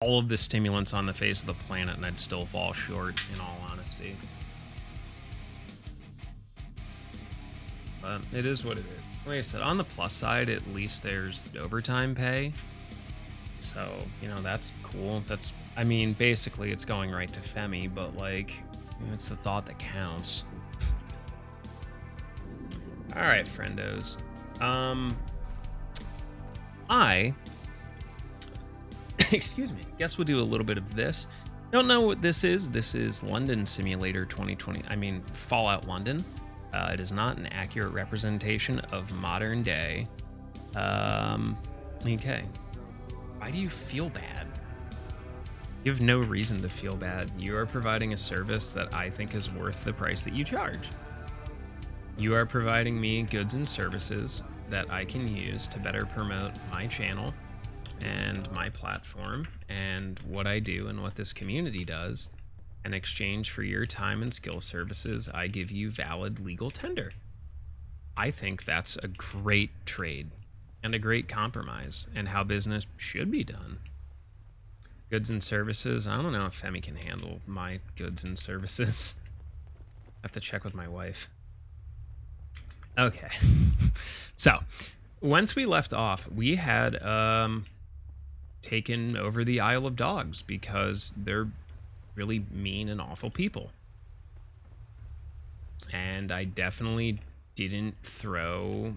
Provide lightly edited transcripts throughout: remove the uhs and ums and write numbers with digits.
all of the stimulants on the face of the planet and I'd still fall short, in all honesty. But it is what it is. Like I said, on the plus side, at least there's overtime pay. So, you know, that's cool. That's, I mean, basically it's going right to Femi, but like, it's the thought that counts. All right, friendos. Excuse me. Guess we'll do a little bit of this. Don't know what this is. This is London Simulator 2020. I mean, Fallout London. It is not an accurate representation of modern day. Okay. Why do you feel bad? You have no reason to feel bad. You are providing a service that I think is worth the price that you charge. You are providing me goods and services that I can use to better promote my channel and my platform and what I do and what this community does. In exchange for your time and skill services, I give you valid legal tender. I think that's a great trade and a great compromise and how business should be done. Goods and services, I don't know if Femi can handle my goods and services. I have to check with my wife. Okay. So, once we left off, we had taken over the Isle of Dogs because they're really mean and awful people. And I definitely didn't throw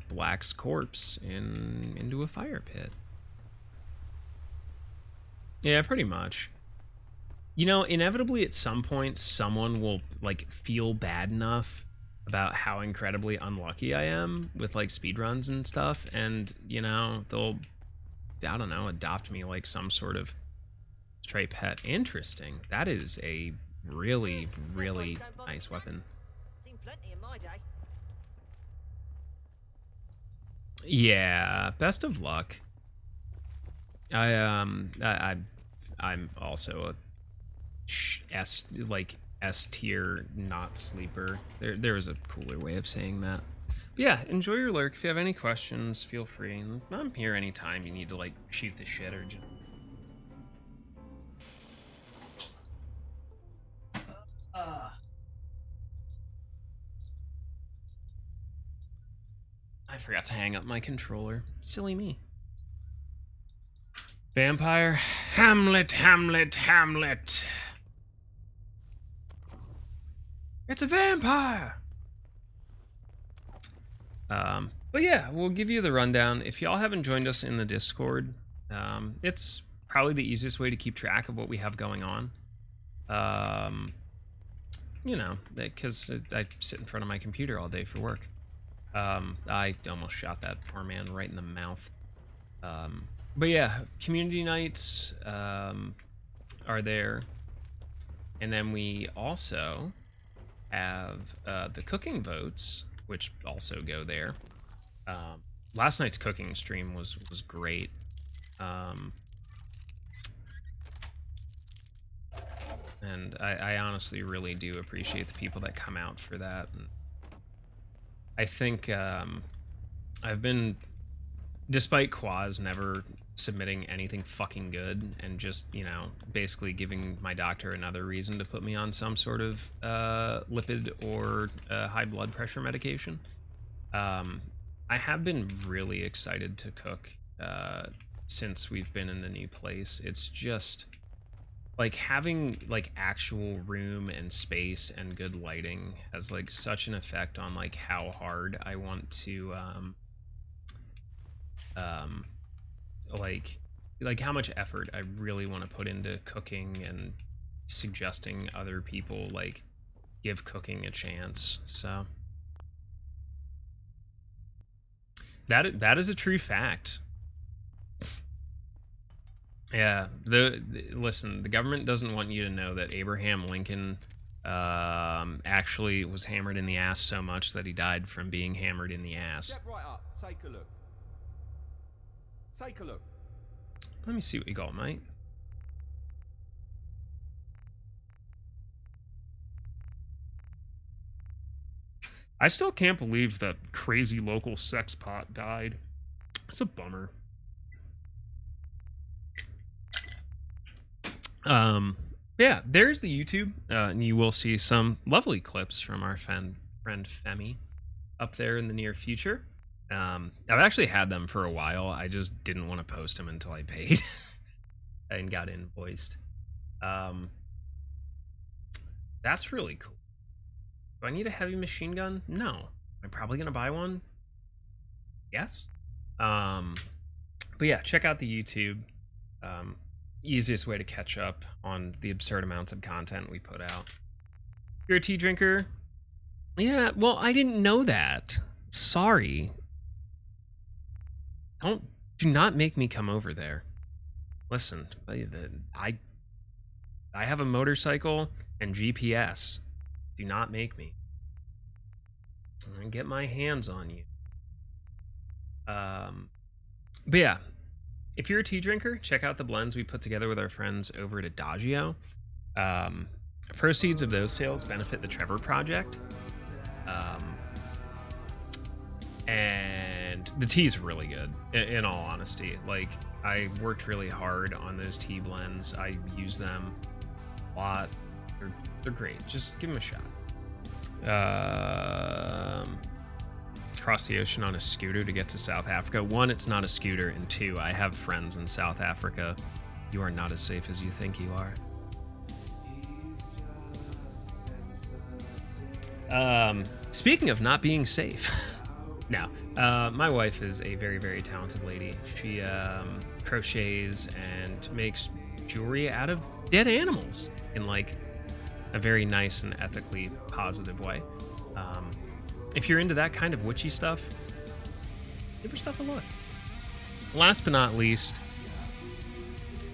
Black's corpse into a fire pit. Yeah, pretty much. You know, inevitably at some point someone will like feel bad enough about how incredibly unlucky I am with like speedruns and stuff, and you know, they'll, I don't know, adopt me like some sort of stray pet. Interesting. That is a really, really nice weapon. Seen plenty in my day. Yeah, best of luck. I'm also a S tier not sleeper. There is a cooler way of saying that. But yeah, enjoy your lurk. If you have any questions, feel free. I'm here anytime you need to like shoot the shit or just... I forgot to hang up my controller. Silly me. Vampire. Hamlet, Hamlet, Hamlet. It's a vampire! But yeah, we'll give you the rundown. If y'all haven't joined us in the Discord, it's probably the easiest way to keep track of what we have going on. You know, because I sit in front of my computer all day for work. I almost shot that poor man right in the mouth. But yeah, community nights are there. And then we also have the cooking votes, which also go there. Last night's cooking stream was great. And I honestly really do appreciate the people that come out for that. And I think I've been, despite Quaz never submitting anything fucking good and just, you know, basically giving my doctor another reason to put me on some sort of lipid or high blood pressure medication, I have been really excited to cook since we've been in the new place. It's just like having like actual room and space and good lighting has like such an effect on like how hard I want to like how much effort I really want to put into cooking and suggesting other people like give cooking a chance. So that is a true fact. Yeah, listen, the government doesn't want you to know that Abraham Lincoln actually was hammered in the ass so much that he died from being hammered in the ass. Step right up, take a look. Take a look. Let me see what you got, mate. I still can't believe that crazy local sex pot died. It's a bummer. Yeah, there's the YouTube, and you will see some lovely clips from our friend Femi up there in the near future. I've actually had them for a while. I just didn't want to post them until I paid and got invoiced. Um, that's really cool. Do I need a heavy machine gun? No. Am I probably gonna buy one? Yes. Um, but yeah, check out the YouTube. Um, Easiest way to catch up on the absurd amounts of content we put out. If you're a tea drinker, yeah, well, I didn't know that. Sorry. Do not make me come over there. Listen, I have a motorcycle and GPS. Do not make me. I'm gonna get my hands on you. But yeah, if you're a tea drinker, check out the blends we put together with our friends over at Adagio. Proceeds of those sales benefit the Trevor Project. And the tea's really good, in all honesty. Like, I worked really hard on those tea blends. I use them a lot. They're great. Just give them a shot. Cross the ocean on a scooter to get to South Africa. One, it's not a scooter, and two, I have friends in South Africa. You are not as safe as you think you are. Speaking of not being safe, now, my wife is a very, very talented lady. She crochets and makes jewelry out of dead animals in like a very nice and ethically positive way. If you're into that kind of witchy stuff, give her stuff a look. Last but not least,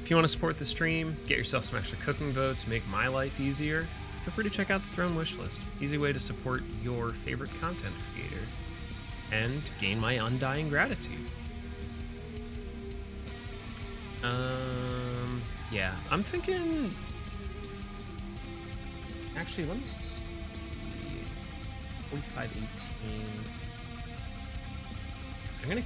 if you want to support the stream, get yourself some extra cooking votes, make my life easier, feel free to check out the Throne Wishlist. Easy way to support your favorite content creator and gain my undying gratitude. Yeah, I'm thinking. Actually, let me see. 4518. I'm gonna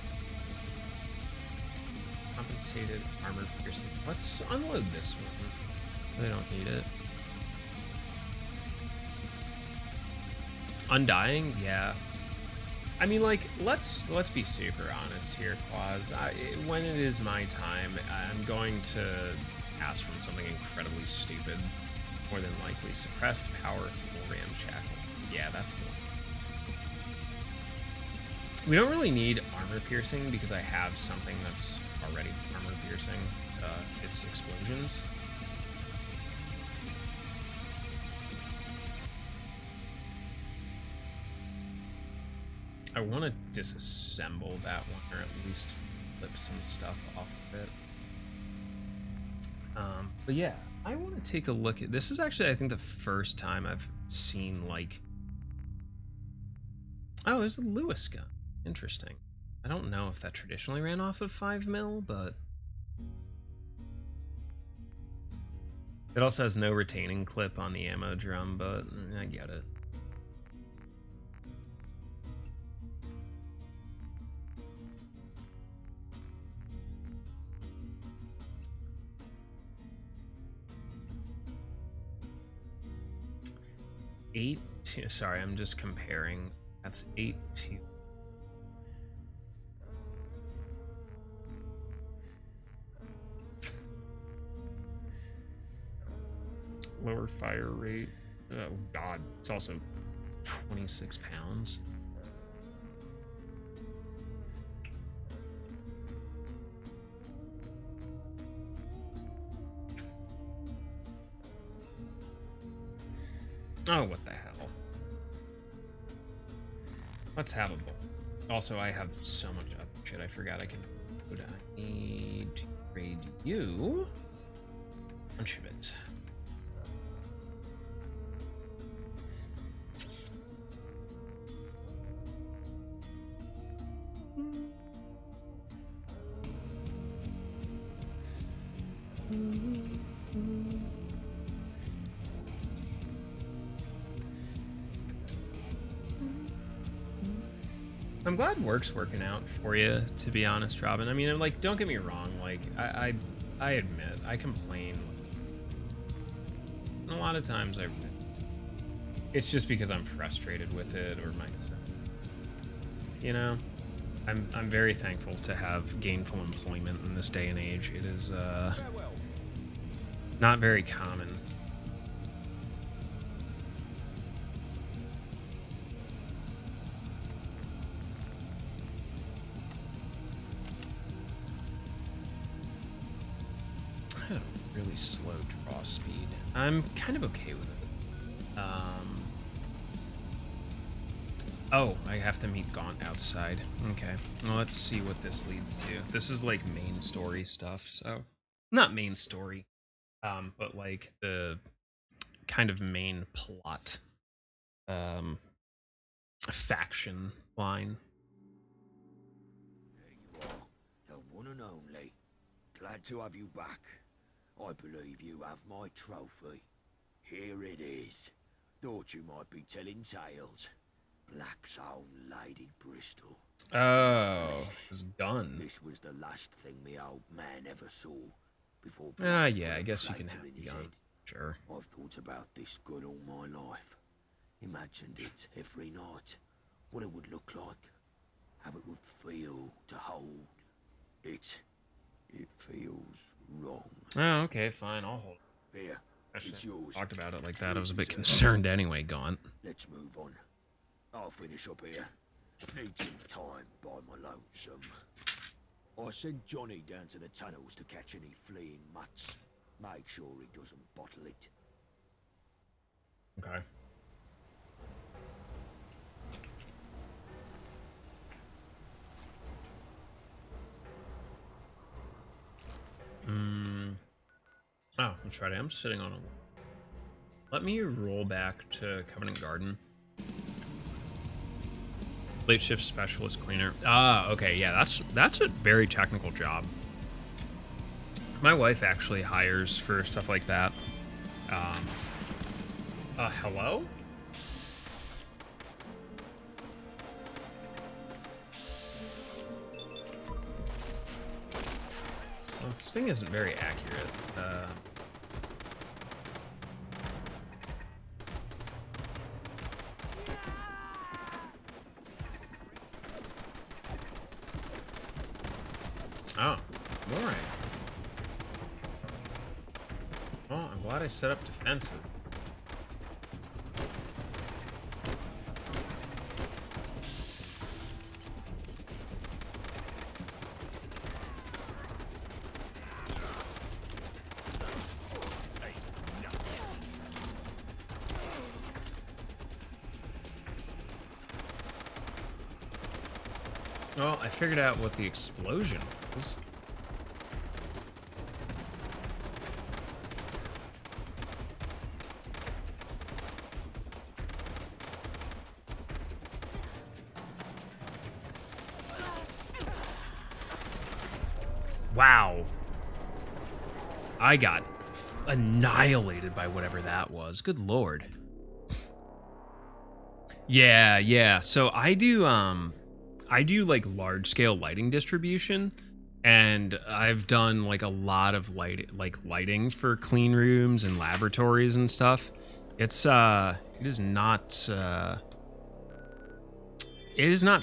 compensated armor piercing. Let's unload this one. I don't need it. Undying, yeah. I mean, like, let's be super honest here, Claus. When it is my time, I'm going to ask from something incredibly stupid. More than likely, suppressed, powerful, ramshackle. Yeah, that's the one. We don't really need armor piercing because I have something that's already armor piercing. It's explosions. I want to disassemble that one, or at least flip some stuff off of it. But yeah, I want to take a look at this. Is actually, I think, the first time I've seen like, oh, there's the Lewis gun. Interesting. I don't know if that traditionally ran off of 5mm, but it also has no retaining clip on the ammo drum, but I get it. Sorry, I'm just comparing. That's 8 to. Lower fire rate. Oh god, it's also 26 pounds. Oh, what the hell. Let's have a bowl. Also, I have so much other shit I forgot I can put. I need to grade you. Bunch of it. I'm glad work's working out for you, to be honest, Robin. I mean, like, don't get me wrong. Like, I admit, I complain a lot of times it's just because I'm frustrated with it or myself. You know, I'm very thankful to have gainful employment in this day and age. It is Farewell. not very common. I have a really slow draw speed. I'm kind of okay with it. Oh, I have to meet Gaunt outside. Okay. Well, let's see what this leads to. This is like main story stuff, so not main story, but like the kind of main plot, faction line. There you are, the one and only. Glad to have you back. I believe you have my trophy. Here it is. Thought you might be telling tales. Black's own Lady Bristol. Oh, his gun. This was the last thing the old man ever saw before Ah, Black yeah, put I a guess you can planter have in the his gun. head. Sure. I've thought about this gun all my life. Imagined it every night. What it would look like. How it would feel to hold. It feels wrong. Oh, okay, fine. I'll hold it. Here, Actually, it's yours. talked about it like that. I You was a bit deserve it. concerned anyway, Gaunt. Let's move on. I'll finish up here. Need some time by my lonesome. I sent Johnny down to the tunnels to catch any fleeing mutts. Make sure he doesn't bottle it. Okay. Oh, let's try it. I'm sitting on a... Let me roll back to Covenant Garden. Late shift specialist cleaner. Ah, okay, yeah, that's a very technical job. My wife actually hires for stuff like that. Hello? Well, this thing isn't very accurate. Oh, alright. Well, I'm glad I set up defensive. Well, I figured out what the explosion was. Wow. I got annihilated by whatever that was. Good lord. Yeah. So I do like large scale lighting distribution, and I've done like a lot of lighting for clean rooms and laboratories and stuff. It is not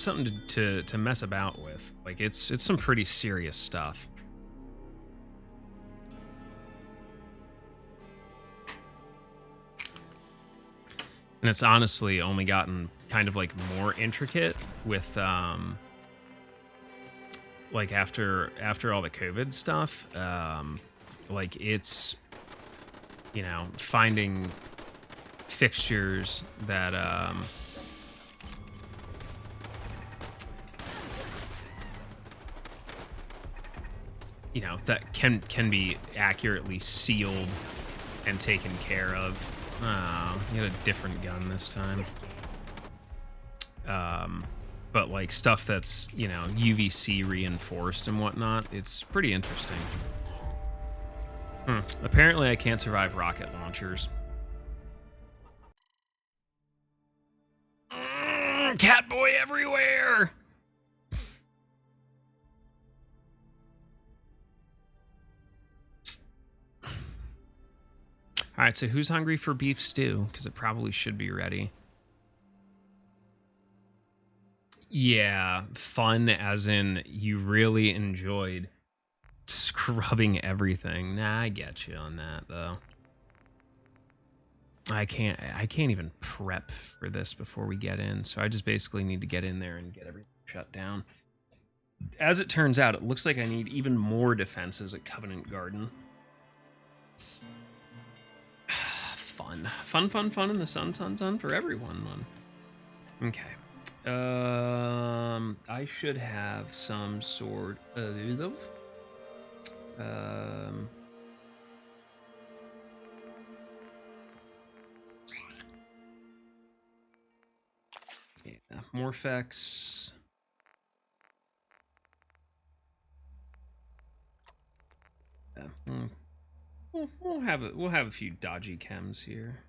something to mess about with. Like it's some pretty serious stuff. And it's honestly only gotten kind of like more intricate with like after all the COVID stuff. Like it's, you know, finding fixtures that you know, that can be accurately sealed and taken care of. Oh, you had a different gun this time. But like stuff that's, you know, UVC reinforced and whatnot, it's pretty interesting. Apparently I can't survive rocket launchers. Catboy everywhere! All right, so who's hungry for beef stew? Because it probably should be ready. Yeah, fun as in you really enjoyed scrubbing everything. Nah, I get you on that though. I can't even prep for this before we get in, so I just basically need to get in there and get everything shut down. As it turns out, it looks like I need even more defenses at Covenant Garden. Fun in the sun for everyone, man. Okay. I should have some sort of yeah, Morphex. Yeah, we'll have a few dodgy chems here.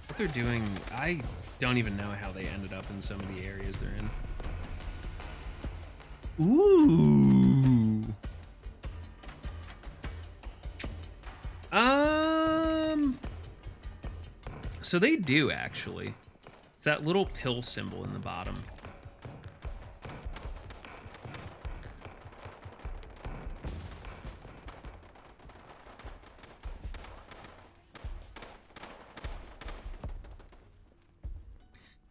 What they're doing, I don't even know how they ended up in some of the areas they're in. Ooh. So they do actually. It's that little pill symbol in the bottom.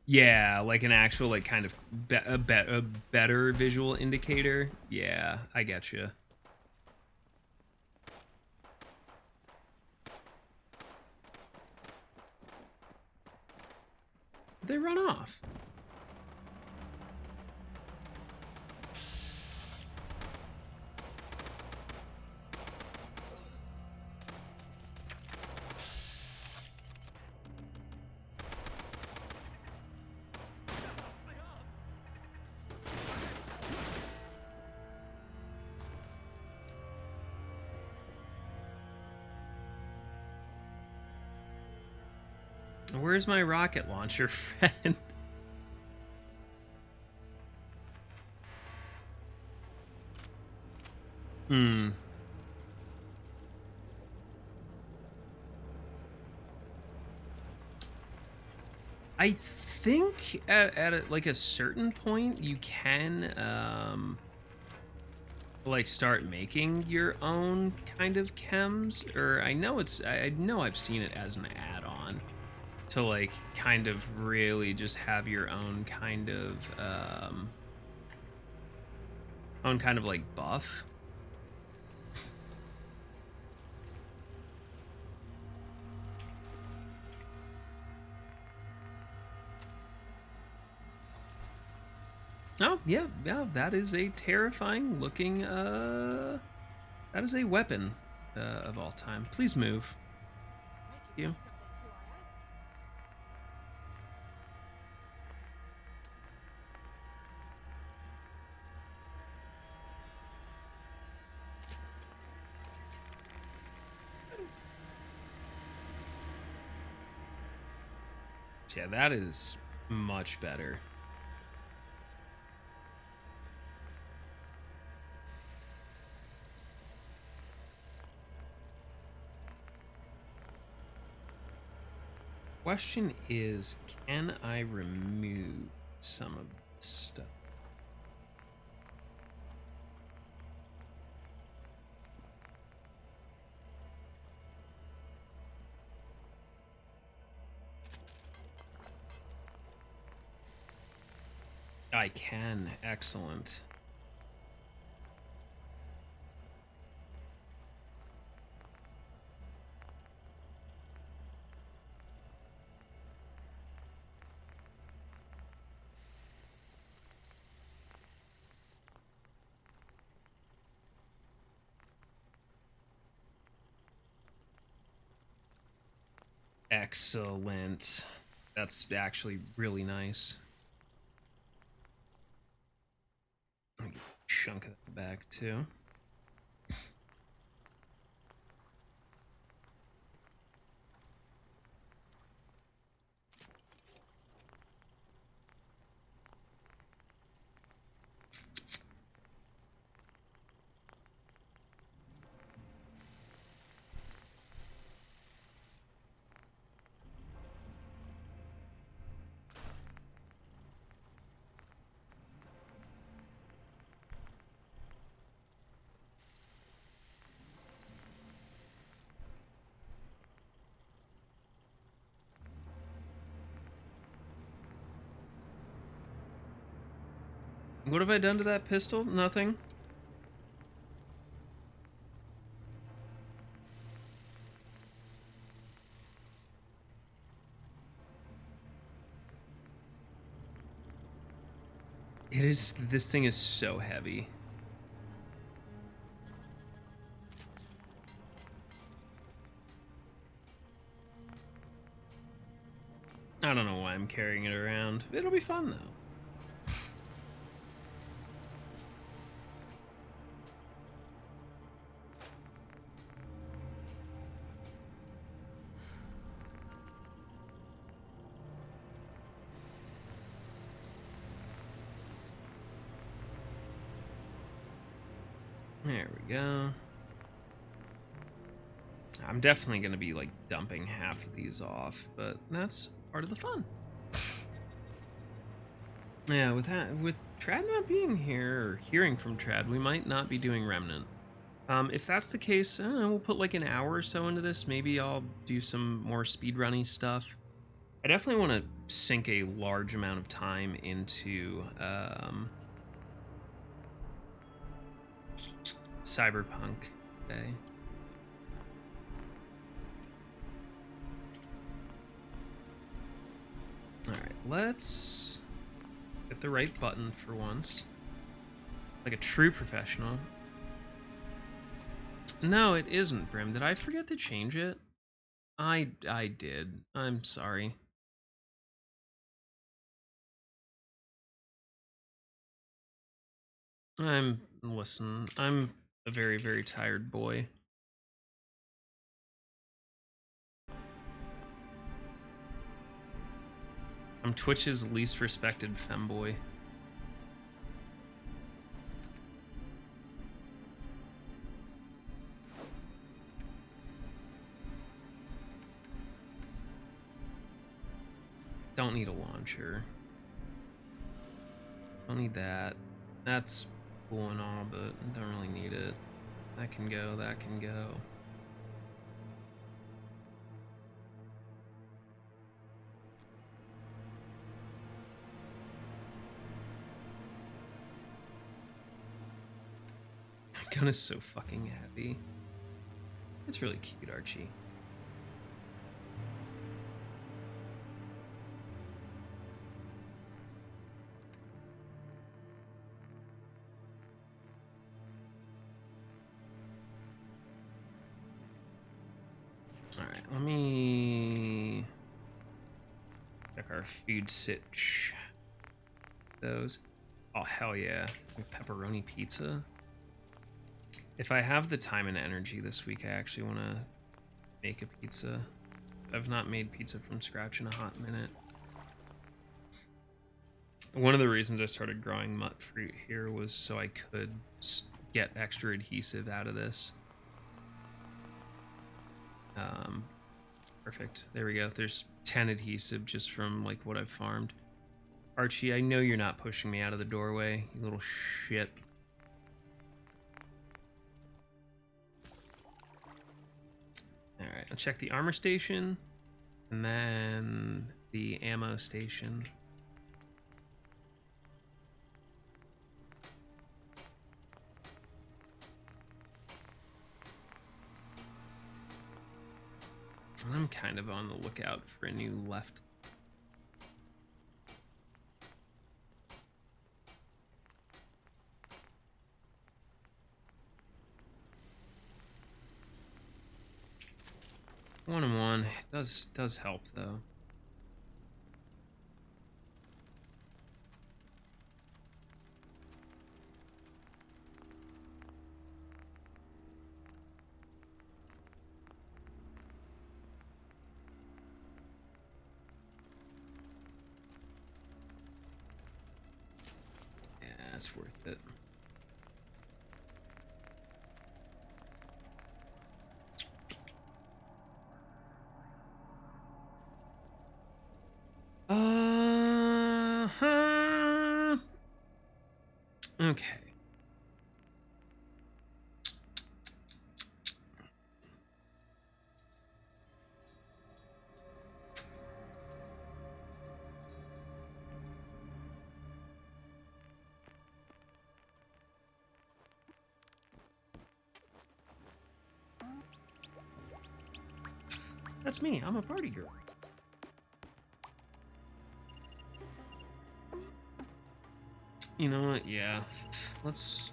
Yeah, like an actual, like, kind of a better visual indicator. Yeah, I get you. They run off. Where's my rocket launcher, friend? I think at like a certain point you can like start making your own kind of chems, or I know I've seen it as an add-on to like kind of really just have your own kind of like buff. Oh, yeah, that is a terrifying looking that is a weapon of all time. Please move. Thank you. Yeah, that is much better. Question is, can I remove some of this stuff? I can. Excellent. Excellent. That's actually really nice. Let me get a chunk of that back too. What have I done to that pistol? Nothing. It is. This thing is so heavy. I don't know why I'm carrying it around. It'll be fun though. There we go. I'm definitely going to be like dumping half of these off, but that's part of the fun. Yeah, with Trad not being here or hearing from Trad, we might not be doing Remnant. If that's the case, I don't know, we'll put like an hour or so into this. Maybe I'll do some more speedrunny stuff. I definitely want to sink a large amount of time into Cyberpunk. Okay. Alright, let's hit the right button for once. Like a true professional. No, it isn't, Brim. Did I forget to change it? I did. I'm sorry. Listen, I'm a very, very tired boy. I'm Twitch's least respected femboy. Don't need a launcher. Don't need that. That's cool and all, but don't really need it. That can go, that can go. Gun is so fucking heavy. It's really cute, Archie. Alright, let me check our food sitch. Those. Oh, hell yeah. Pepperoni pizza. If I have the time and energy this week, I actually want to make a pizza. I've not made pizza from scratch in a hot minute. One of the reasons I started growing mutt fruit here was so I could get extra adhesive out of this. Perfect. There we go. There's 10 adhesive just from like what I've farmed. Archie, I know you're not pushing me out of the doorway, you little shit. Alright, I'll check the armor station and then the ammo station. I'm kind of on the lookout for a new left. 1 and 1. It does help though. Yeah, it's worth it. Uh-huh. Okay. That's me. I'm a party girl. You know what? Yeah. Let's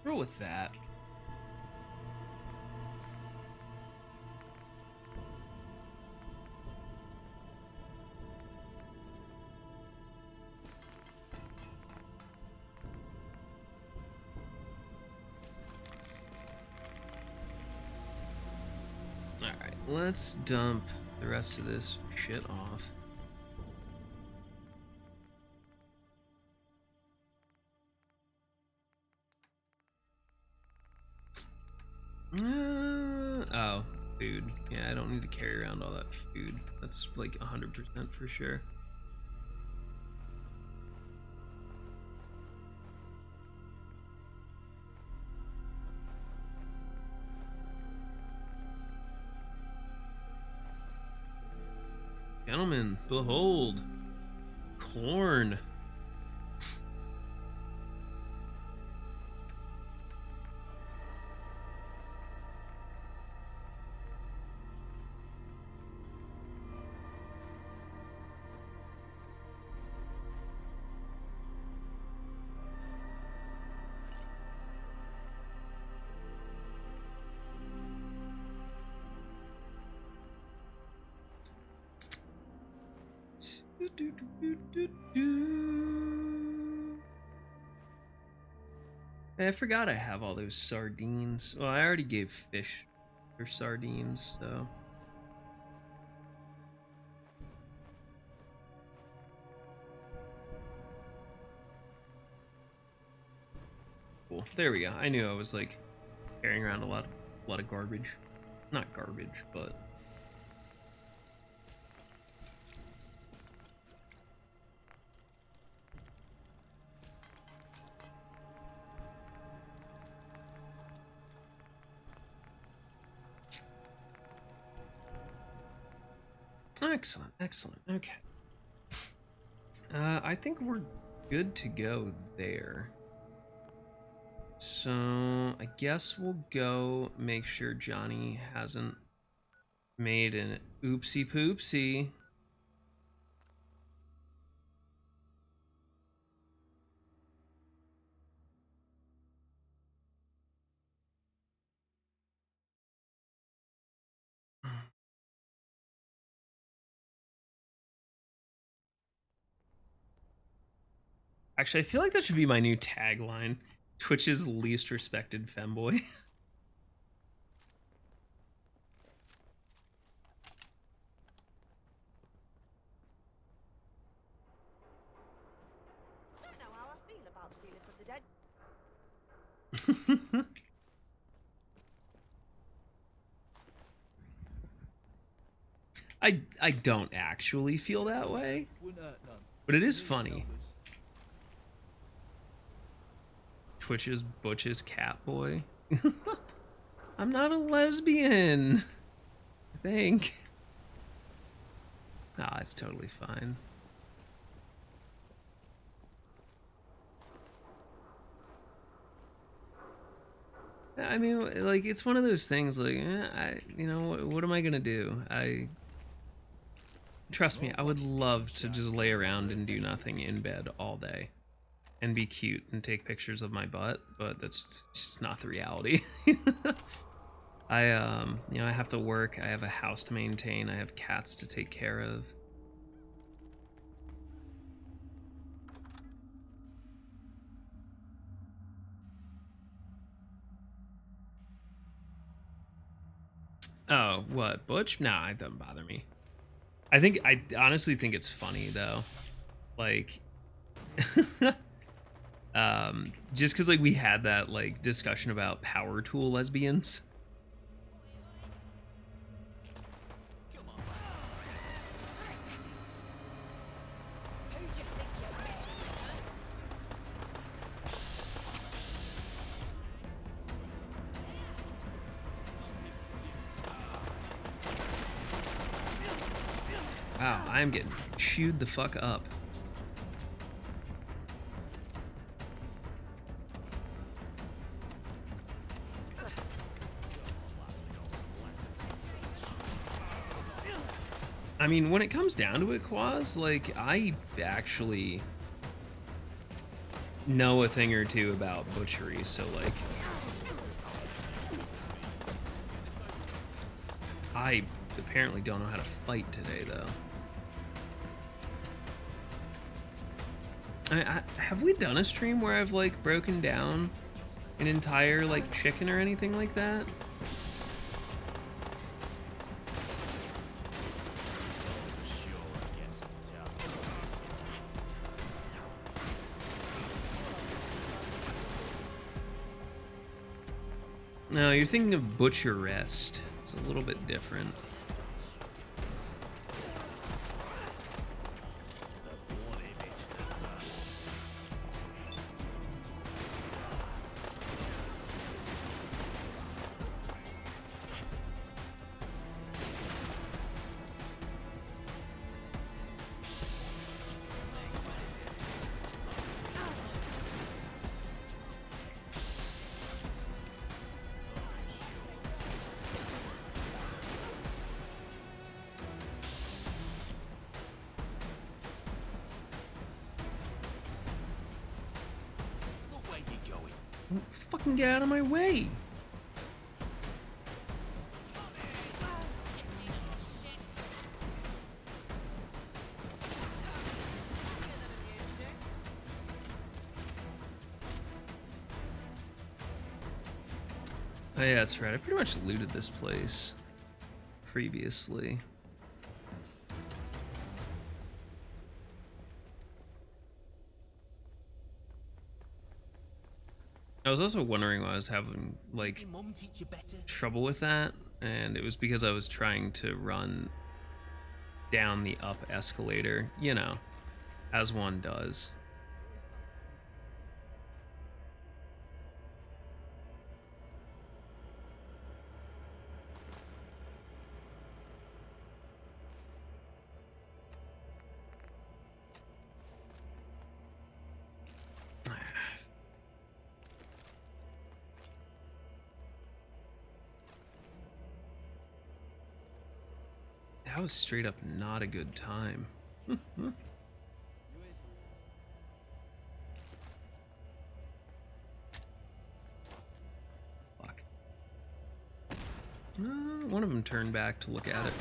roll with that. Alright, let's dump the rest of this shit off. Oh, food. Yeah, I don't need to carry around all that food. That's like 100% for sure. Gentlemen, behold, corn. I forgot I have all those sardines. Well, I already gave fish for sardines, so. Cool. There we go. I knew I was like carrying around a lot of garbage. Not garbage, but excellent, excellent. Okay. I think we're good to go there. So I guess we'll go make sure Johnny hasn't made an oopsie poopsie. Actually, I feel like that should be my new tagline. Twitch's least respected femboy. Don't know how I feel about stealing from the dead. I don't actually feel that way, but it is funny. Twitch's Butch's cat boy. I'm not a lesbian, I think. Ah, it's totally fine. I mean, like, it's one of those things, like, you know, what am I gonna do? Trust me, I would love to just lay around and do nothing in bed all day and be cute and take pictures of my butt, but that's just not the reality. You know, I have to work, I have a house to maintain, I have cats to take care of. Oh, what? Butch? Nah, it doesn't bother me. I honestly think it's funny though. Like just cuz like we had that like discussion about power tool lesbians. Wow, I'm getting chewed the fuck up. I mean, when it comes down to it, Quaz, like, I actually know a thing or two about butchery, so, like, I apparently don't know how to fight today, though. Have we done a stream where I've, like, broken down an entire, like, chicken or anything like that? No, you're thinking of Butcher Rest. It's a little bit different. Fucking get out of my way! Oh yeah, that's right. I pretty much looted this place previously. I was also wondering why I was having, like, trouble with that, and it was because I was trying to run down the up escalator, you know, as one does. That was straight up not a good time. Fuck. One of them turned back to look at it.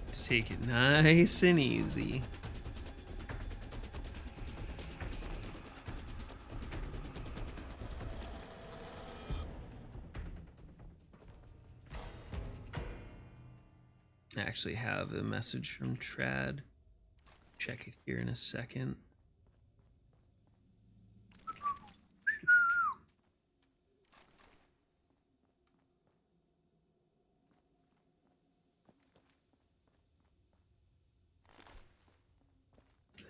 Let's take it nice and easy. I actually have a message from Trad. Check it here in a second.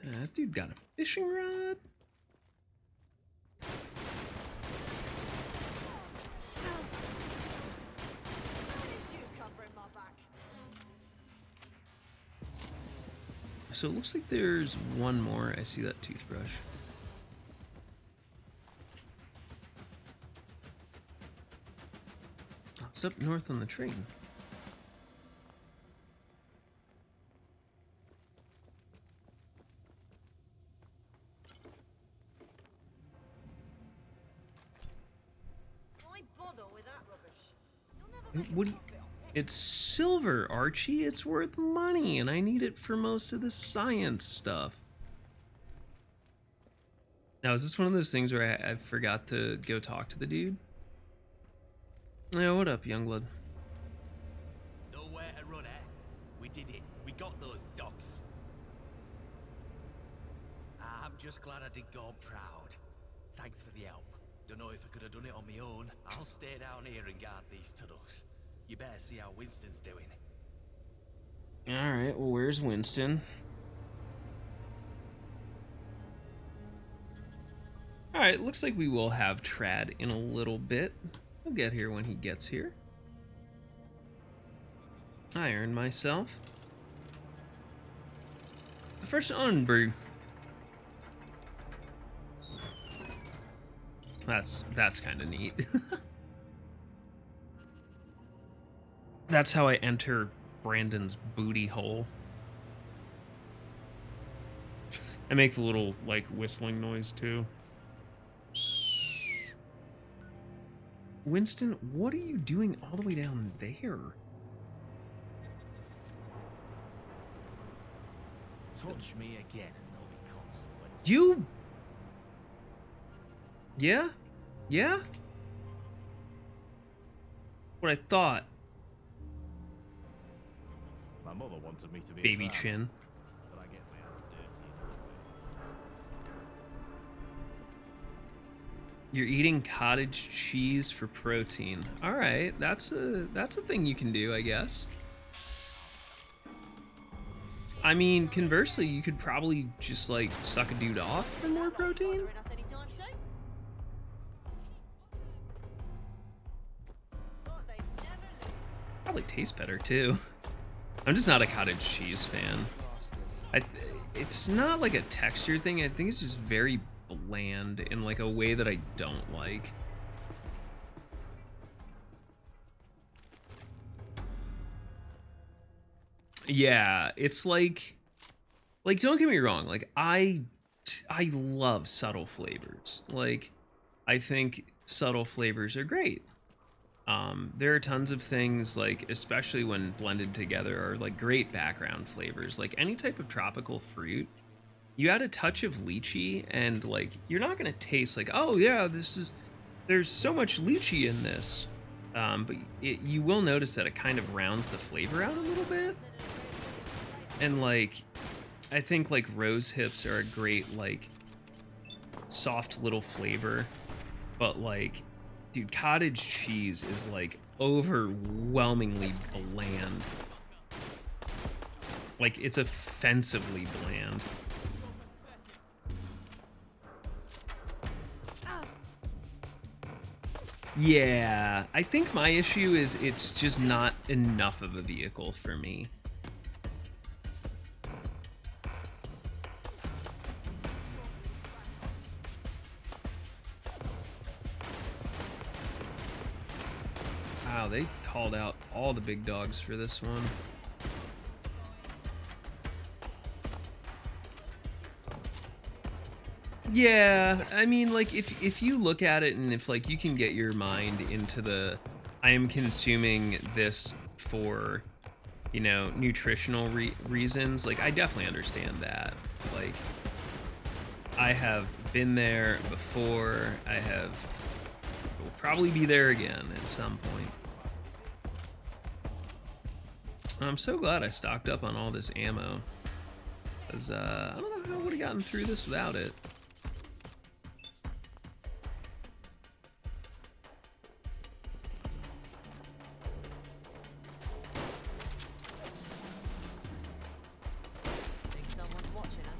That dude got a fishing rod. So it looks like there's one more. I see that toothbrush. Oh, it's up north on the train. Why bother with that rubbish? You'll never make What a do you... profit off it. It's silver, Archie. It's worth money, and I need it for most of the science stuff. Now, is this one of those things where I forgot to go talk to the dude? Yeah, what up, youngblood? Nowhere to run, eh? We did it. We got those dogs. I'm just glad I did go on proud. Thanks for the help. Don't know if I could have done it on my own. I'll stay down here and guard these tunnels. You better see how Winston's doing. Alright, well, where's Winston? Alright, looks like we will have Trad in a little bit. He'll get here when he gets here. I earned myself the first unbrew. That's kind of neat. That's how I enter Brandon's booty hole. I make the little, like, whistling noise, too. Winston, what are you doing all the way down there? Touch me again and there'll be consequences. You... Yeah? Yeah? What I thought. My mother wanted me to be Baby a farmer, chin. but I get my hands dirty in other ways. You're eating cottage cheese for protein. All right, that's a thing you can do, I guess. I mean, conversely, you could probably just like suck a dude off for more protein. Bothering us anytime soon? Thought they'd never leave. Probably tastes better too. I'm just not a cottage cheese fan. It's not like a texture thing. I think it's just very bland in like a way that I don't like. Yeah, it's like don't get me wrong, like I love subtle flavors. Like I think subtle flavors are great. There are tons of things, like especially when blended together, are like great background flavors. Like any type of tropical fruit, you add a touch of lychee and like you're not gonna taste like, oh yeah, there's so much lychee in this. But you will notice that it kind of rounds the flavor out a little bit. And like I think like rose hips are a great like soft little flavor, but like dude, cottage cheese is like overwhelmingly bland. Like it's offensively bland. Yeah, I think my issue is it's just not enough of a vehicle for me. Wow, they called out all the big dogs for this one. Yeah, I mean, like, if you look at it and if, like, you can get your mind into the, I am consuming this for, you know, nutritional reasons, like, I definitely understand that. Like, I have been there before. Will probably be there again at some point. I'm so glad I stocked up on all this ammo, because I don't know how I would have gotten through this without it. Think someone's watching us.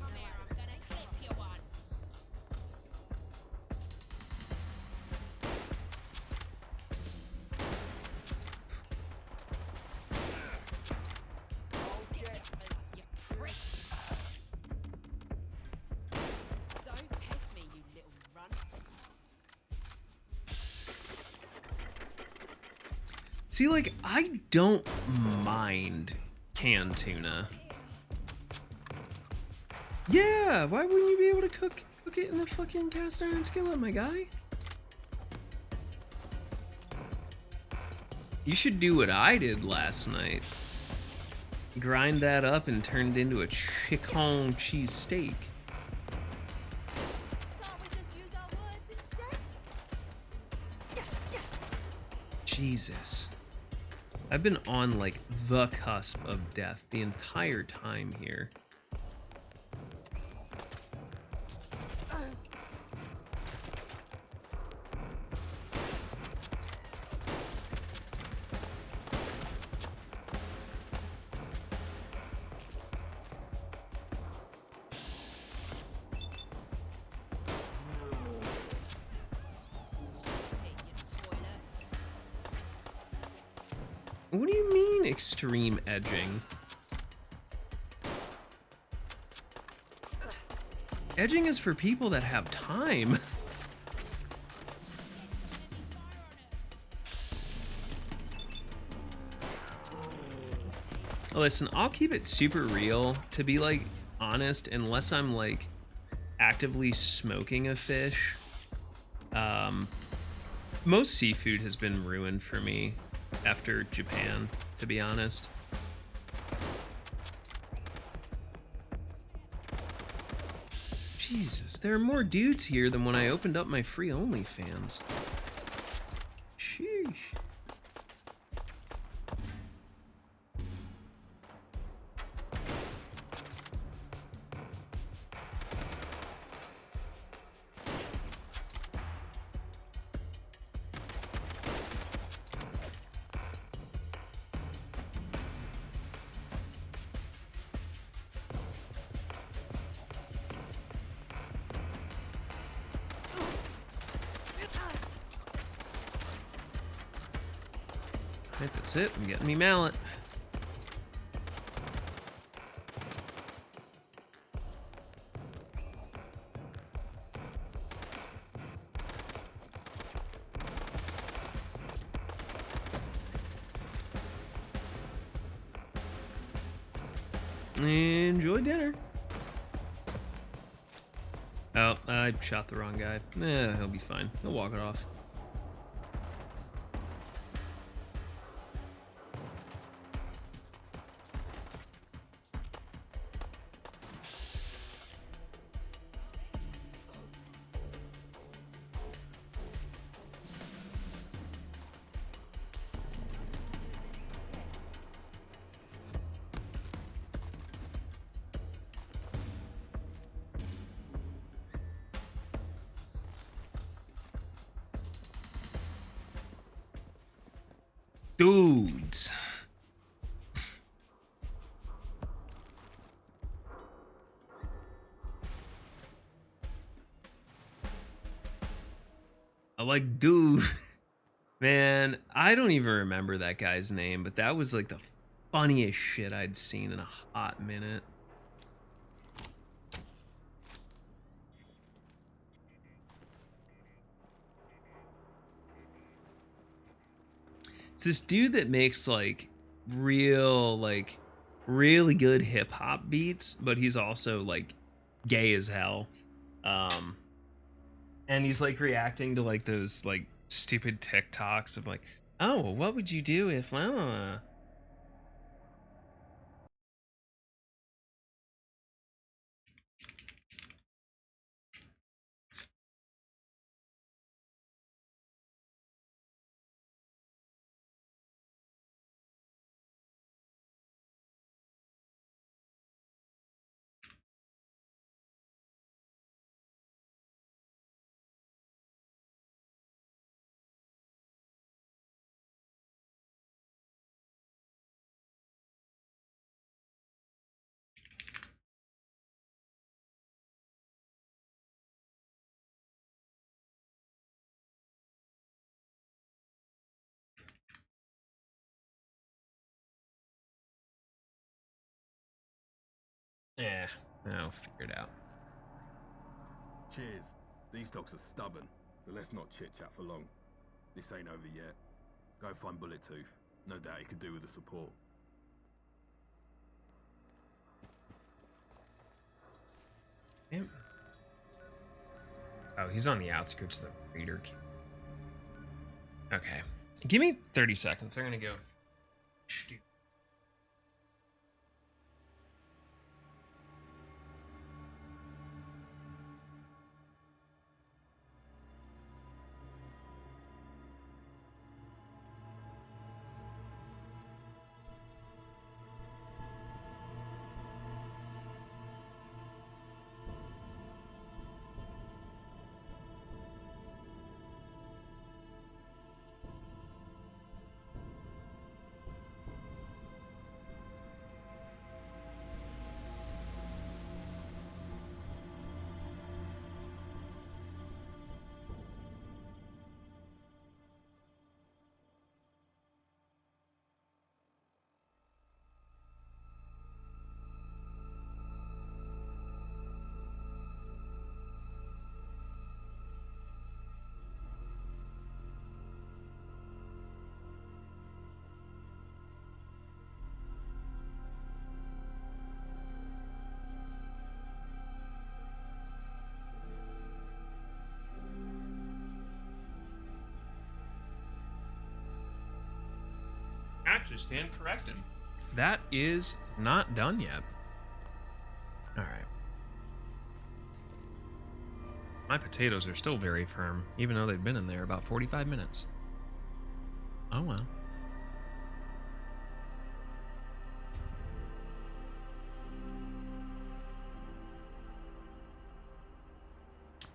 Come here, I'm gonna clip you one. See, like, I don't mind canned tuna. Yeah, why wouldn't you be able to cook it in the fucking cast iron skillet, my guy? You should do what I did last night. Grind that up and turn it into a chicken cheese steak. Can't we just use our words instead? Jesus. I've been on, like, the cusp of death the entire time here. Take your toilet. What do you mean, extreme edging? Edging is for people that have time. Listen, I'll keep it super real. To be, like, honest, unless I'm, like, actively smoking a fish, most seafood has been ruined for me after Japan, to be honest. Jesus, there are more dudes here than when I opened up my free OnlyFans. Sheesh. Right, that's it. I'm getting me mallet. Enjoy dinner. Oh, I shot the wrong guy. He'll be fine. He'll walk it off. Dudes. I like dude. Man, I don't even remember that guy's name, but that was like the funniest shit I'd seen in a hot minute. It's this dude that makes like really good hip hop beats, but he's also like gay as hell. Um and he's like reacting to like those like stupid TikToks of like, "Oh, well, what would you do if Yeah, I'll figure it out." Cheers. These dogs are stubborn, so let's not chit-chat for long. This ain't over yet. Go find Bullet Tooth. No doubt he could do with the support. Damn. Oh, he's on the outskirts of the Raider. Okay. Give me 30 seconds. I'm gonna go. Shoot. Actually, stand corrected. That is not done yet. All right. My potatoes are still very firm, even though they've been in there about 45 minutes. Oh well.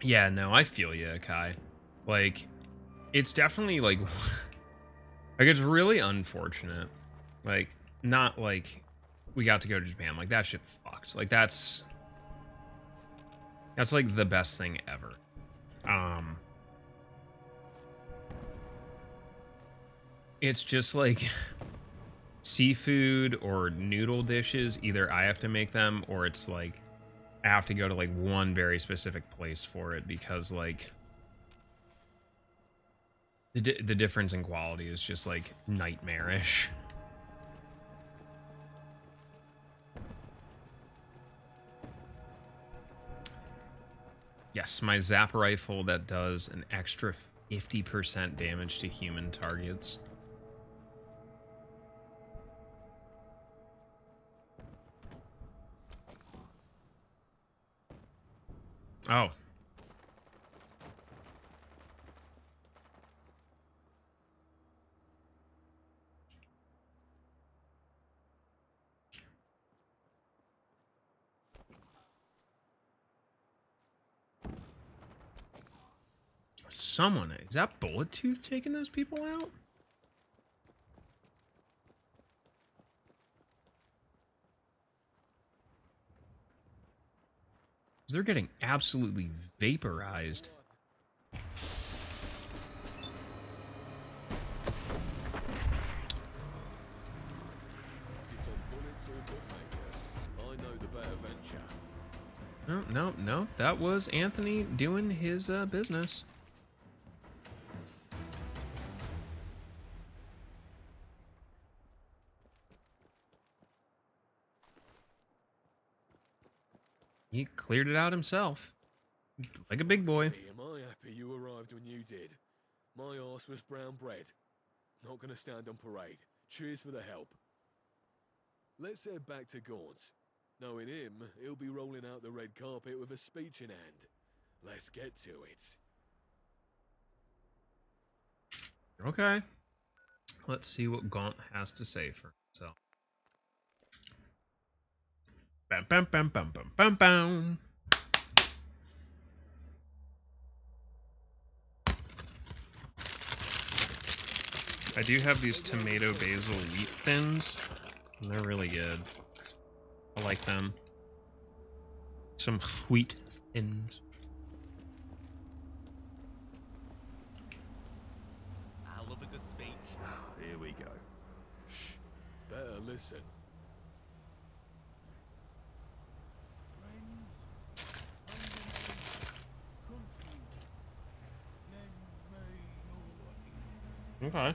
Yeah, no, I feel you, Kai. Like, it's definitely like, like it's really unfortunate. Like, not like we got to go to Japan. Like that shit fucks. Like that's like the best thing ever. It's just like seafood or noodle dishes. Either I have to make them or it's like I have to go to like one very specific place for it because like the difference in quality is just like nightmarish. Yes, my zap rifle that does an extra 50% damage to human targets. Oh. Someone, is that Bullet Tooth taking those people out? They're getting absolutely vaporized. It's on bullets or bookmakers. I know the better venture. No, no, no. That was Anthony doing his business. He cleared it out himself. Like a big boy. Hey, am I happy you arrived when you did? My arse was brown bread. Not gonna stand on parade. Cheers for the help. Let's head back to Gaunt. Knowing him, he'll be rolling out the red carpet with a speech in hand. Let's get to it. Okay. Let's see what Gaunt has to say for himself. Bam, bam, bam, bam, bam, bam, bam. I do have these tomato basil wheat thins, and they're really good. I like them. Some wheat thins. I love a good speech. Here we go. Shh. Better listen. Okay.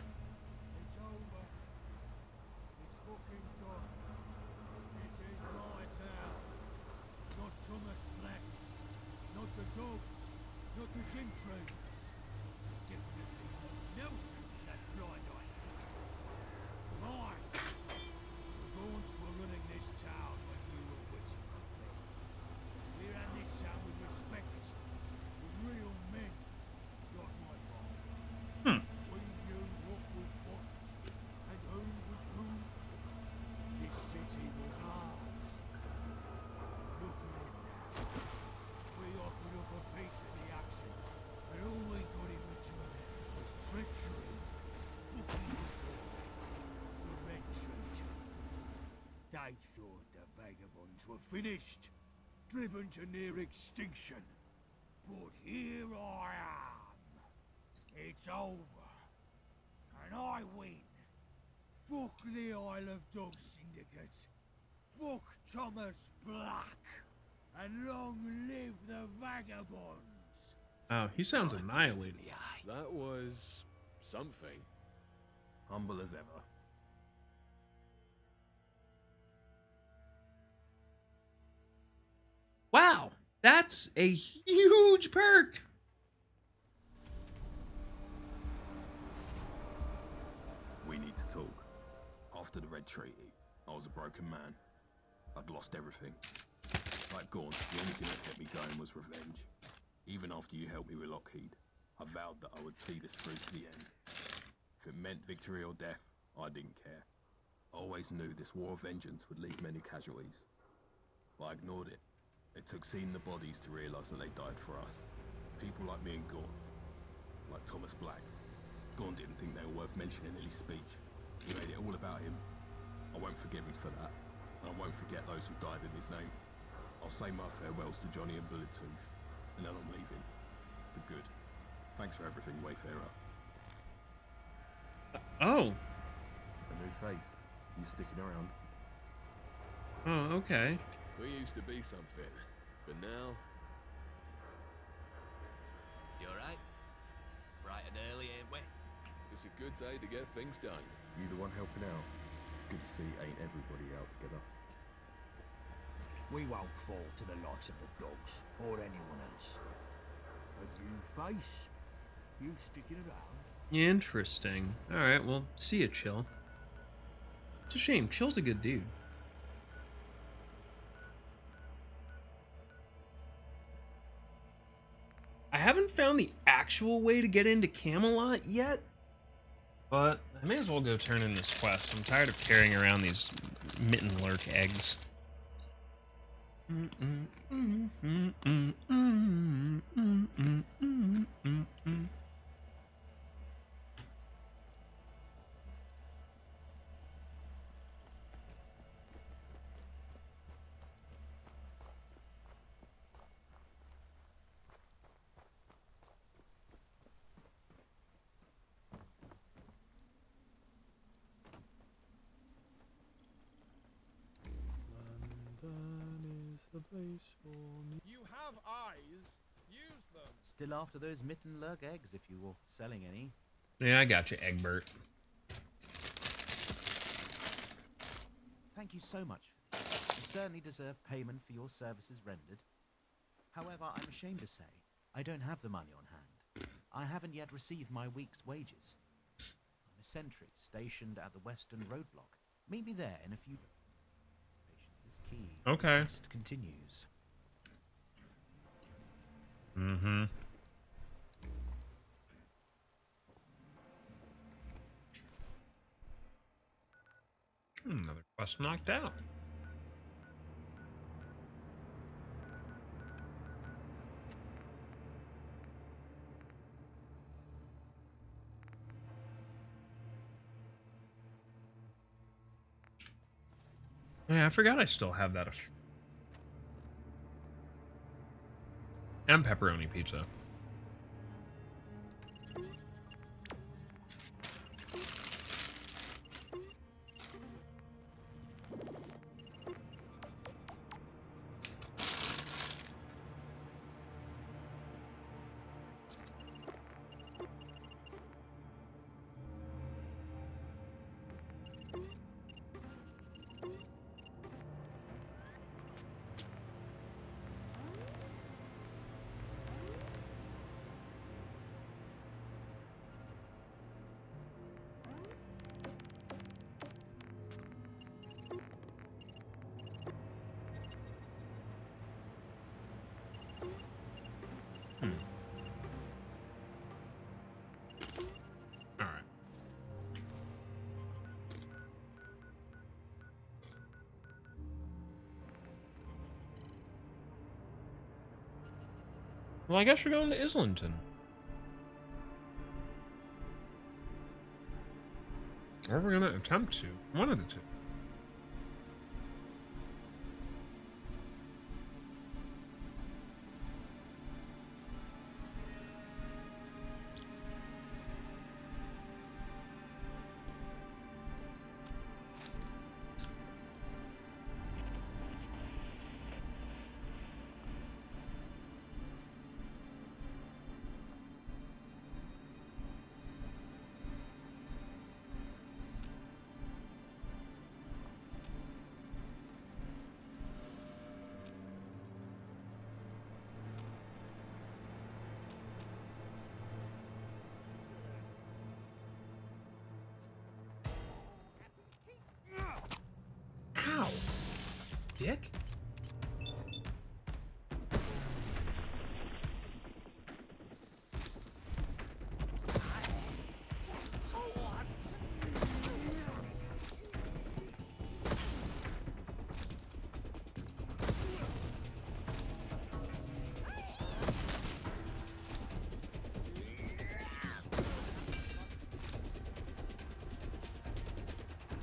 I thought the vagabonds were finished, driven to near extinction. But here I am. It's over. And I win. Fuck the Isle of Dogs Syndicate. Fuck Thomas Black. And long live the vagabonds. Oh, he sounds Oh, it's annihilated. in the eye. That was something. Humble as ever. Wow, that's a huge perk. We need to talk. After the Red Treaty, I was a broken man. I'd lost everything. Like Gaunt, the only thing that kept me going was revenge. Even after you helped me with Lockheed, I vowed that I would see this through to the end. If it meant victory or death, I didn't care. I always knew this war of vengeance would leave many casualties. But I ignored it. It took seeing the bodies to realise that they died for us. People like me and Gaunt. Like Thomas Black. Gaunt didn't think they were worth mentioning in his speech. He made it all about him. I won't forgive him for that. And I won't forget those who died in his name. I'll say my farewells to Johnny and Bullettooth. And then I'm leaving. For good. Thanks for everything, Wayfarer. Oh. A new face. You sticking around? Oh, okay. We used to be something, but now You alright? Bright and early, ain't we? it's a good day to get things done. You the one helping out? Good to see ain't everybody out to get us. We won't fall to the likes of the dogs or anyone else. A new face? You sticking around? Interesting. All right, well, see ya, Chill. It's a shame. Chill's a good dude. I haven't found the actual way to get into Camelot yet, but I may as well go turn in this quest. I'm tired of carrying around these mitten lurk eggs. You have eyes. Use them. Still after those mitten lurk eggs, if you were selling any. Yeah, I got you, Egbert. Thank you so much for these. You certainly deserve payment for your services rendered. However, I'm ashamed to say, I don't have the money on hand. I haven't yet received my week's wages. I'm a sentry stationed at the western roadblock. Meet me there in a few... Patience is key. Okay. The quest continues. Mm-hmm. Another quest knocked out. Yeah, I forgot I still have that. And pepperoni pizza. All right. Well, I guess we're going to Islington. Or we're going to attempt to. One of the two. dick.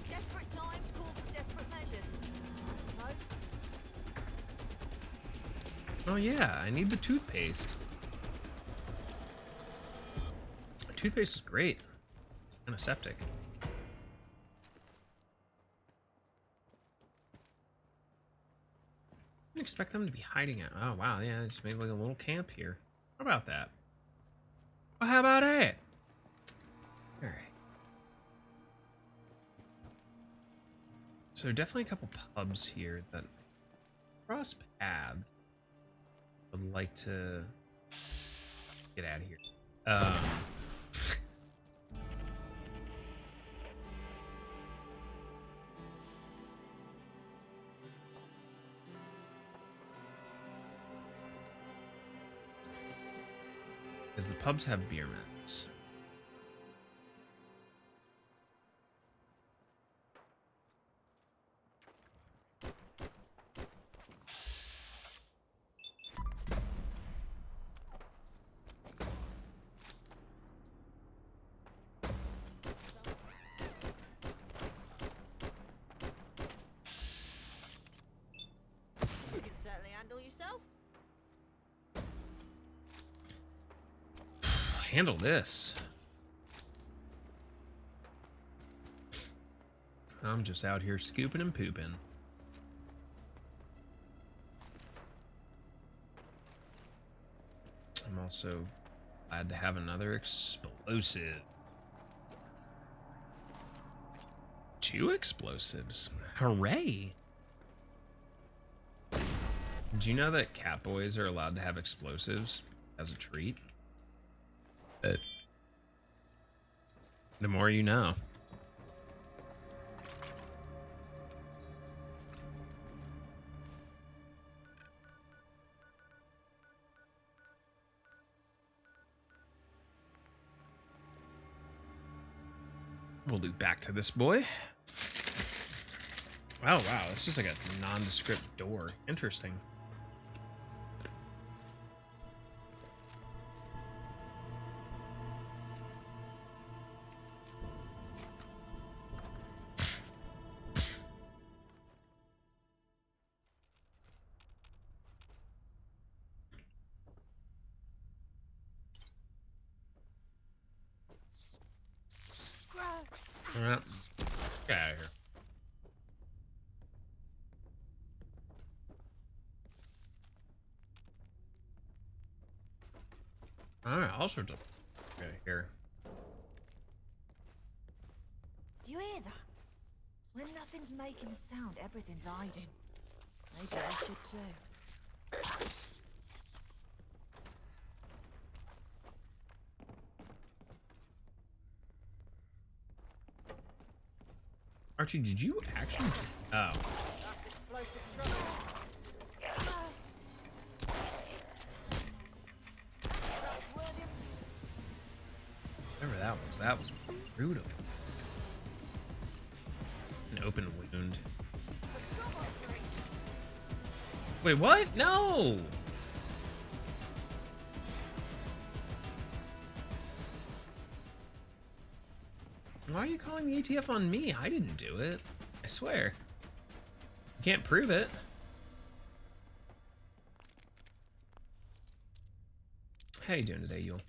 Desperate times call for desperate measures, I suppose. Oh yeah, I need the toothpaste. Toothpaste is great. It's antiseptic. I didn't expect them to be hiding out. Oh wow, yeah, they just made like a little camp here. How about that? Well, how about it? All right. So definitely a couple pubs here that cross paths. Would like to get out of here. Because the pubs have beer mats. You can certainly handle yourself. Handle this. I'm just out here scooping and pooping. I'm also glad to have another explosive. 2 explosives. Hooray! Did you know that cat boys are allowed to have explosives as a treat? The more you know. We'll loop back to this boy. Oh wow, it's just like a nondescript door. Interesting. Alright, get out of here. Alright, all sorts of get out of here. Do you hear that? When nothing's making a sound, everything's hiding. Maybe I should too. Archie, did you actually? Oh. Whatever that was brutal. An open wound. Wait, what? No! Why are you calling the ATF on me? I didn't do it. I swear. You can't prove it. How you doing today, Yule?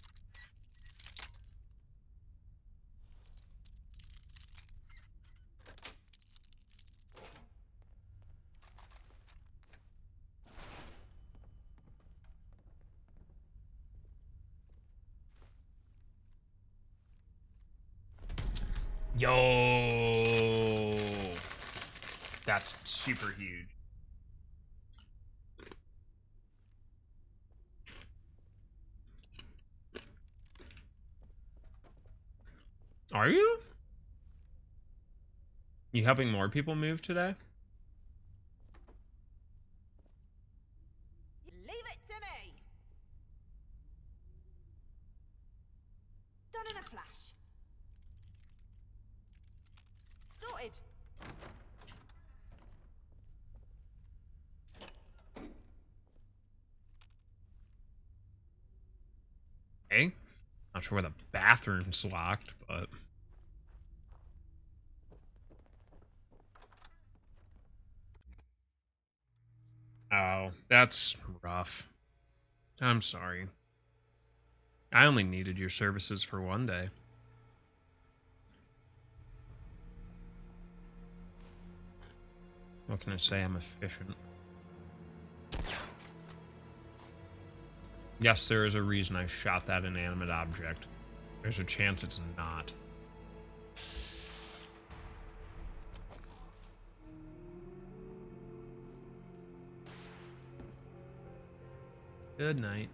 Yo, that's super huge. Are you? You helping more people move today? Not sure where the bathroom's locked, but... Oh, that's rough. I'm sorry. I only needed your services for one day. What can I say? I'm efficient. Yes, there is a reason I shot that inanimate object. There's a chance it's not. Good night.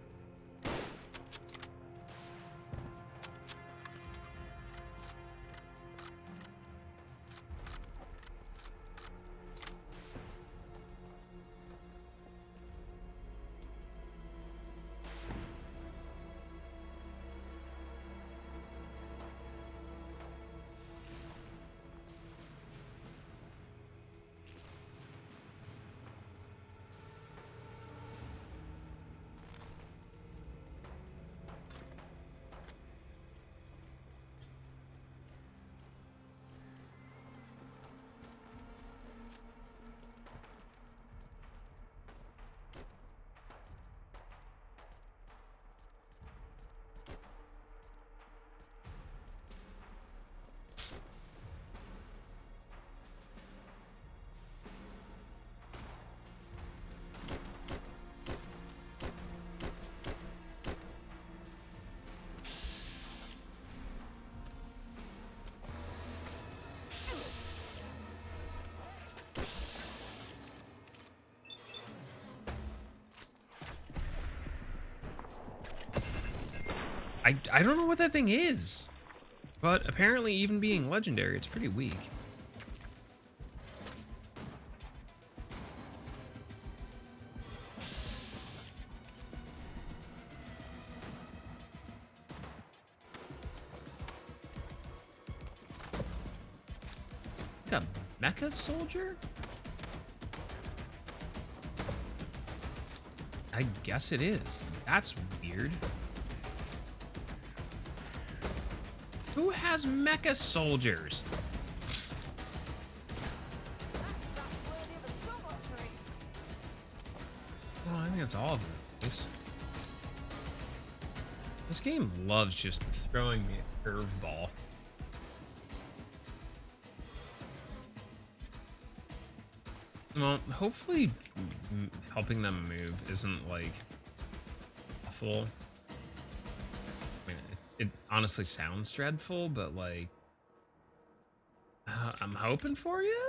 I don't know what that thing is, but apparently even being legendary, it's pretty weak. Like a mecha soldier? I guess it is. That's weird. Who has mecha soldiers? Well, I think that's all of them, at least. This game loves just throwing me a curveball. Well, hopefully helping them move isn't, like, awful. I mean, it honestly sounds dreadful, but, like, I'm hoping for you?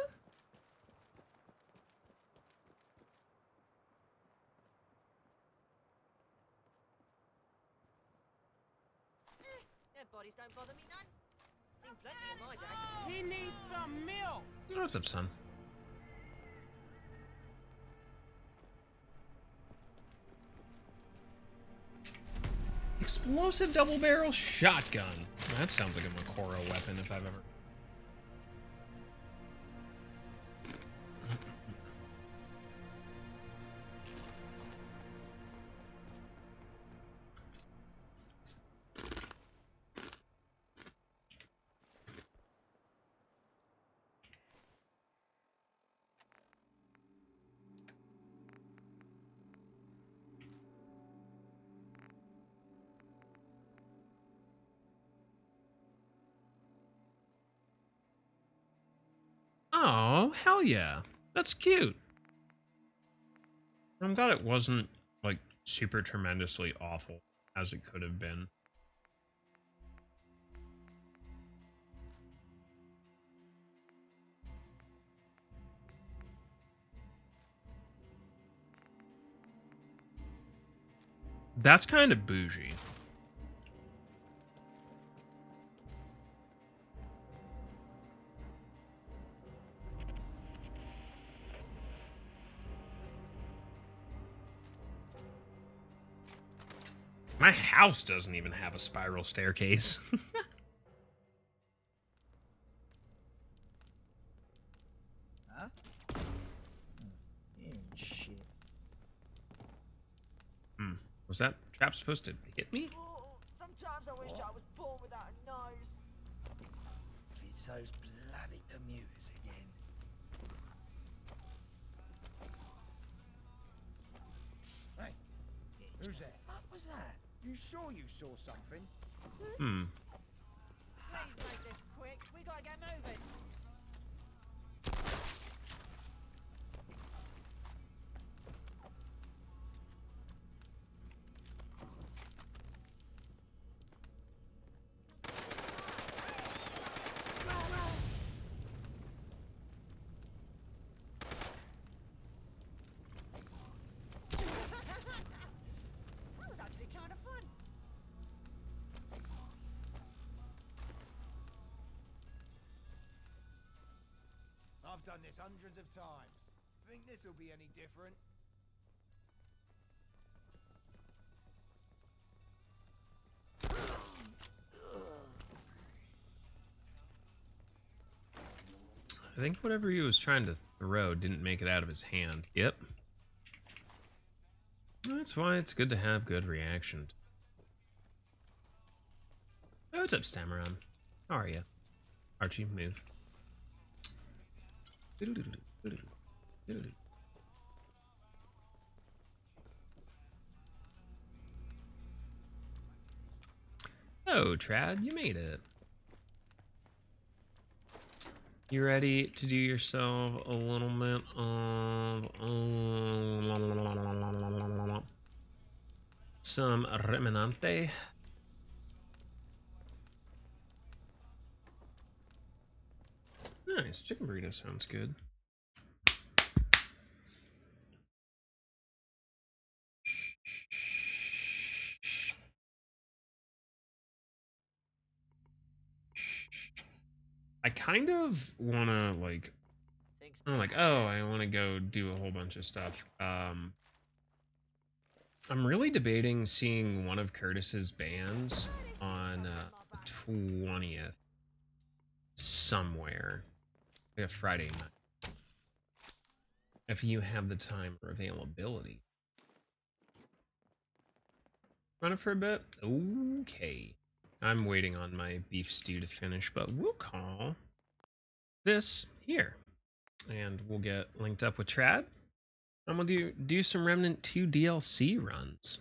Their bodies don't bother me none. Seen plenty in my day. He needs some milk. What's up, son? Explosive double barrel shotgun. That sounds like a Makoro weapon if I've ever. Oh, hell yeah. That's cute. I'm glad it wasn't, like, super tremendously awful as it could have been. That's kind of bougie. My house doesn't even have a spiral staircase. Huh? Shit. Was that trap supposed to hit me? Oh, some Sometimes I wish I was born without a nose. If it's those bloody commuters again. Hey, who's there? What was that? You sure you saw something? Hmm. Please make this quick. We gotta get moving. That was actually kind of fun. I've done this hundreds of times. Think this will be any different? I think whatever he was trying to throw didn't make it out of his hand. Yep. That's why it's good to have good reaction. Oh, what's up, Stameron? How are you? Archie, move. Oh, Trad, you made it. You ready to do yourself a little bit of some reminante? Nice, chicken burrito sounds good. I kind of want to, like, I'm like, oh, I want to go do a whole bunch of stuff. I'm really debating seeing one of Curtis's bands on the 20th somewhere, like a Friday night, if you have the time or availability. Run it for a bit? Okay. I'm waiting on my beef stew to finish, but we'll call this here. And we'll get linked up with Trad. I'm gonna do some Remnant 2 DLC runs.